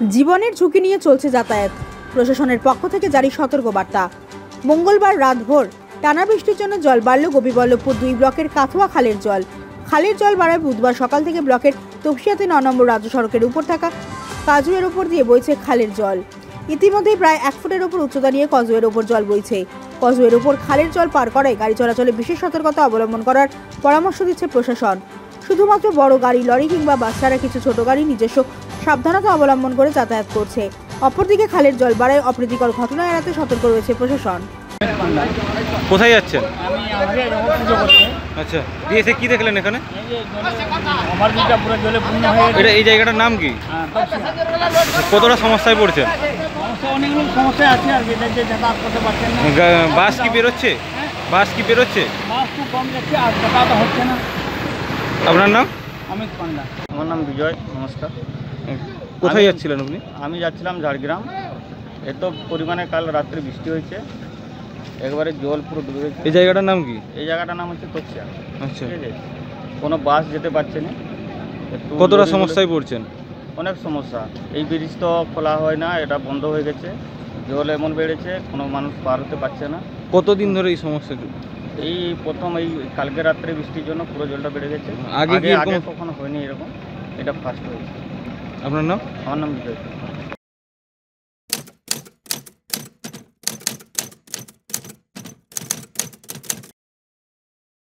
জীবনের ঝুঁকি নিয়ে চলছে যাতায়াত। প্রশাসনের পক্ষ থেকে জারি সতর্কবার্তা। মঙ্গলবার রাতভর টানা বৃষ্টির জন্য জল বাড়ল গোপীবল্লভপুর 2 ব্লকের কাথুয়া খালের জল। খালের জল বাড়ায় বুধবার সকাল থেকে ব্লকের তপসিয়াতে 9 নম্বর রাজ্য সড়কের উপর থাকা কাজুয়ের উপর দিয়ে বইছে খালের জল। ইতিমধ্যেই প্রায় 1 ফুটের উপর উচ্চতা নিয়ে কজওয়ের উপর জল বইছে। কজওয়ের উপর খালের জল পার করায় গাড়ি চলাচলে বিশেষ সতর্কতা অবলম্বন করার পরামর্শ দিচ্ছে প্রশাসন। শুধুমাত্র বড় গাড়ি, লরি কিংবা বাস ছাড়া কিছু ছোট গাড়ি নিজস্ব সাবধানতা অবলম্বন করে যাতায়াত করছে। অপরদিকে খালের জল বাড়ায় অপ্রীতিকর ঘটনা এড়াতে সতর্ক রয়েছে প্রশাসন। কোথায় যাচ্ছেন? আমি আগে পুজো করতে আচ্ছা, দিয়ে এসে কি দেখলেন এখানে? এই যে আমার দিকটা পুরো জলে পূর্ণ হয়ে গেছে। এই জায়গাটার নাম কি? তপসিয়া। কতটা সমস্যায় পড়ছেন? সমস্যা অনেকগুলো সমস্যা আছে আর কি, যে যাতায়াত করতে পারছেন না। বাস কি বেরোচ্ছে? বাস কি বেরোচ্ছে? মাছ খুব কম যাচ্ছে আর যাতায়াত হচ্ছে না। আপনার নাম? অমিত পান্ডা। আমার নাম বিজয়। নমস্কার। কোথায় যাচ্ছিলেন আপনি? আমি যাচ্ছিলাম ঝাড়গ্রাম। এত পরিমাণে কাল রাত্রে বৃষ্টি হয়েছে, একবারে জল পুরো ডুবে গেছে। এই জায়গাটার নাম কি? এই জায়গাটার নাম হচ্ছে তপসিয়া। আচ্ছা, ঠিক আছে, কোনো বাস যেতে পারছে না। একটু কতটা সমস্যায় পড়ছেন? অনেক সমস্যা। এই ব্রিজ তো খোলা হয় না, এটা বন্ধ হয়ে গেছে। জল এমন বেড়েছে, কোনো মানুষ পার হতে পারছে না। কতদিন ধরে এই সমস্যা? এই প্রথম এই কালকে রাত্রে বৃষ্টির জন্য পুরো জলটা বেড়ে গেছে। আগে কি আগে এরকম? কখনো হয়নি এরকম, এটা ফার্স্ট হয়েছে। আপনার নাম? আমার নাম বিজয়।